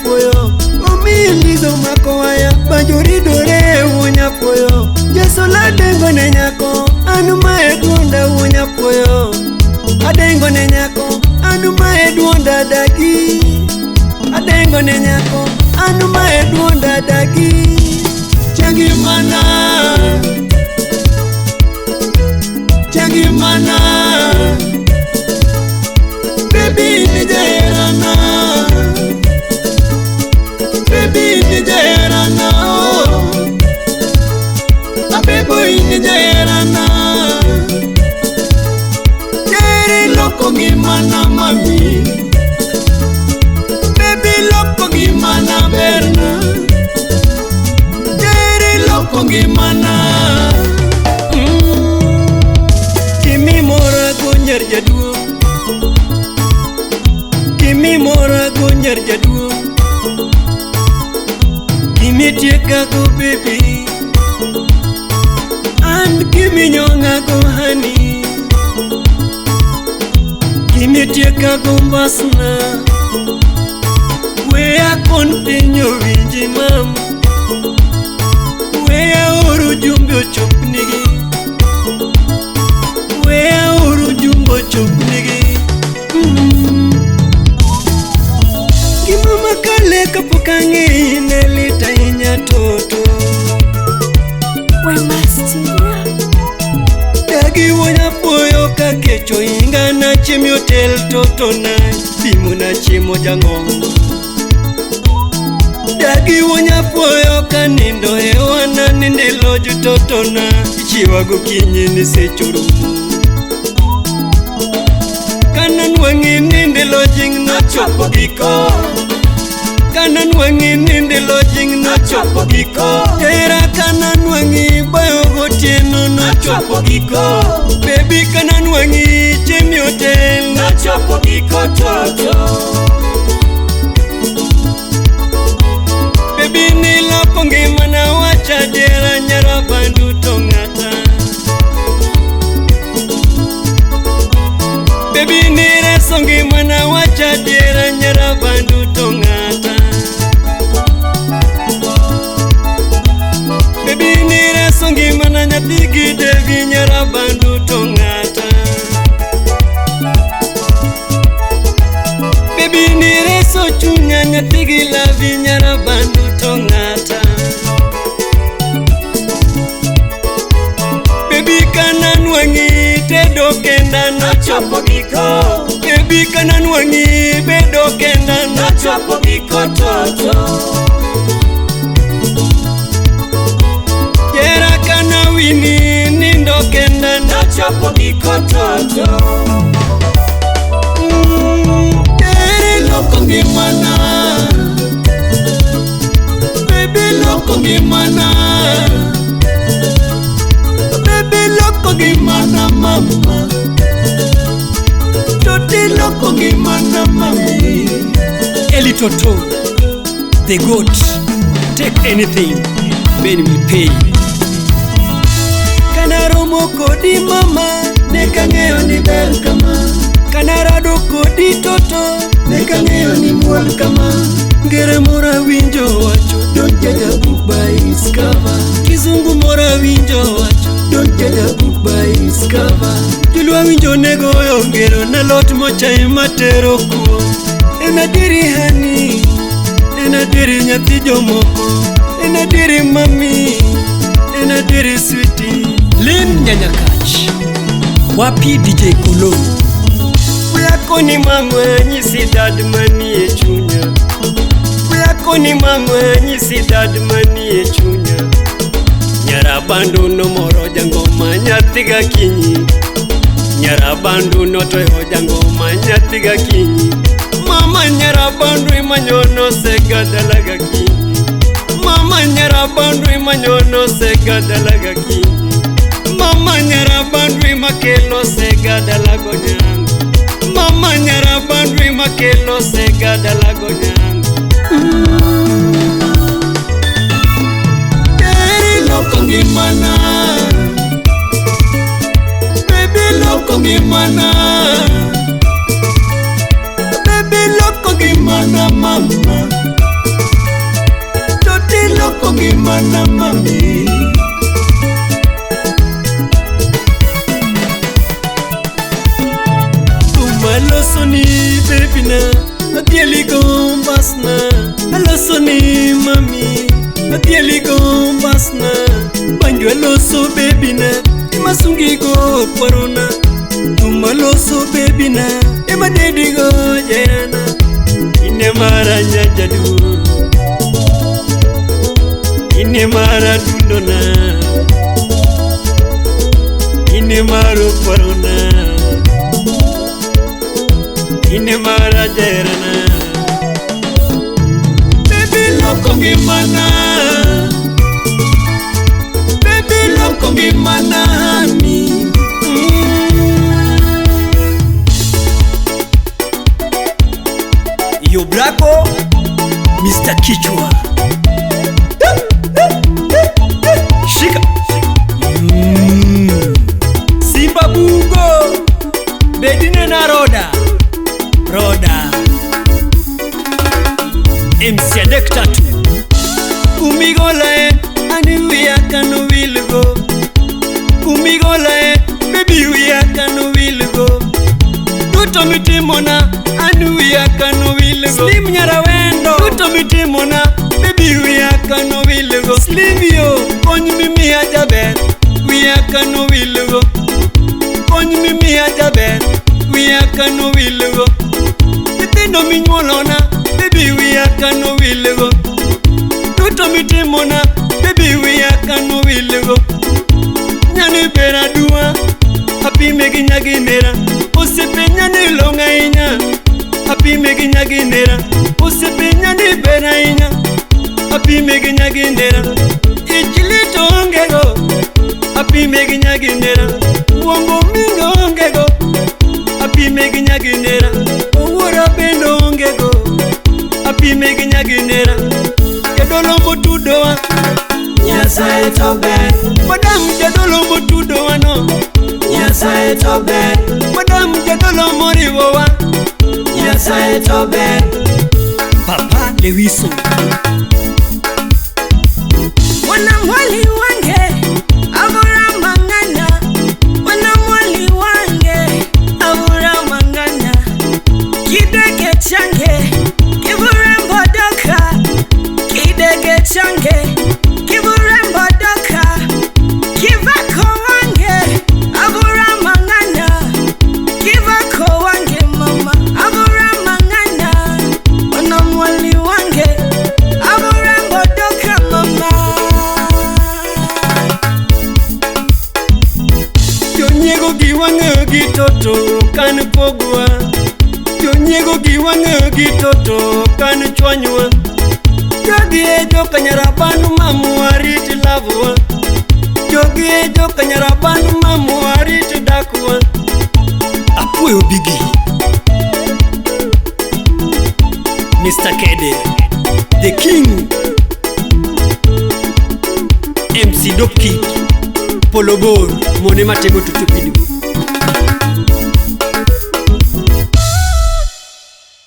nyapoyo omilizo makowaya banjuri dore nyapoyo jesola dengo ne nyako anuma edunda nyapoyo adengo ne nyako anuma edunda Daggy adengo ne nyako anuma edunda Daggy Ngimana Ngimana baby ni jairana baby ni jairana boy ni jairana jere loko Ngimana mami baby loko Ngimana berna Ngimana Kimi mora gonyer jadu Kimi mora gonyer jadu Kimi tieka go baby And kimi nyonga go honey Kimi tieka go mbasna Wea continue winji mama Wea uru jumbo chupnigi Wea uru jumbo chupnigi Kimama kale kapukangi inelita inya toto Daggy nyapoyo kakecho inga na chimi hotel toto na Bimu na chimo jangongo Daggy nyapoyo kanindo hewana ninde loju totona Ichiwa gokinyi ni sechurumu Kanan wangi ninde lojing na chopo giko Kanan wangi ninde lojing na chopo giko Jaira kanan wangi bayo gotieno na chopo giko Baby kanan wangi chemi hotel na chopo giko toto Baby niloko Ngimana wacha jera nyara bandu tongata Baby nireso Ngimana wacha jera nyara bandu tongata Baby nireso Ngimana nyatigi devi nyara bandu tongata Baby nireso chunya nyatigi lavi nyara bandu tongata Baby kanan wangi tedo kenda na chopo giko Baby kanan wangi bedo kenda na chopo giko toto Jera kana wini nindo kenda na chopo giko toto Loko Ngimana Baby loko Ngimana Baby loko Ngimana mama Toti loko Ngimana mami Eli Toto the goat take anything Ben will pay Kana romo kodi mama Neka ngeo ni bel kama Kana rado kodi toto Neka ngeo ni mwal kama Ngere mora winjo wacho Don't judge a book by its cover Kizungu mora winjo wacho Don't judge a book by its cover Julua winjo nego yongero Na lot mocha imatero kuo Ena diri hani Ena diri nyati jomoko Ena diri mami Ena diri sweetie Lin Nyanyakach Wapi DJ Kolo Uyako ni mangwe nyisi dadmani e chunya Uyako ni mangwe nyisi dadmani e chunya Nyara bandu no moro jangoma nyatiga kinyi Nyara bandu no toyo jangoma nyatiga kinyi Mama nyara bandu imanyono sega dalaga kinyi Mama nyara bandu imanyono sega dalaga kinyi Mama nyara bandu imakelo sega dalago nyango Mama nyara bandu imakelo sega dalago nyango Loko Ngimana Baby loko Ngimana Baby loko Ngimana mama iloko ngimana mami. Tumalosoni baby na adieli gombasna. Alosoni mami adieli gombasna. Banjo aloso baby na imasungi go porona. Tumaloso baby na ema dedi go jerana. Ine mara jajadu, ine mara dundona, ine maro porona, ine mara jerana. Baby iloko ngimana, baby iloko ngimana mi. Yo Blacko, Mr. Kichwa. Shika. Simba Bugo, Bedine na Roda. Roda. MC Adek Tatu. Kumigola ani we akano will go. Kumigola baby we akano will go. Tuto mitimona anu we akano will go. Slim nyarawendo tuto mitimona baby we akano will go. Slim yo konyi mimi ajaber we akano will go. Konyi mimi ajaber we akano will go. Tendo minyolona baby we akano will go. Tuto mitimona baby we akano will go. Nyane pera dua happy megi nyaginera. Usipenya ni longa inya happy megi nyaginera. Usipenya ni bera inya happy megi nyaginera. Ichilito ongego happy megi nyaginera. Uongo mingo ongego happy megi nyaginera. Uwara bendo ongego happy megi nyaginera. Jadolo motudoa Nyasaye toben. Madam jadolo motudoa no Nyasaye toben. Madam jadolo moriwowa Nyasaye toben. Papa Lewiso. Wana mwali wange abura mangana. Wana mwali wange abura mangana. Kidege change kibura mbodoka. Kidege change kibura mbodoka. Kivako wange abura mangana. Kivako wange mama abura mangana. Wana mwali wange abura mbodoka mama. Jonyego giwang'eyo gi toto kan pogwa. Jonyego giwang'eyo gi toto kan chwanywa. Jogi e joka nyarabanu mamu ariti lavwa. Jogi e joka nyarabanu mamu ariti dakwa. Apuyo Bigi. Mr. Kede, The King. MC Dope Kid, Polo Bor, Mone Matego Tutupidu.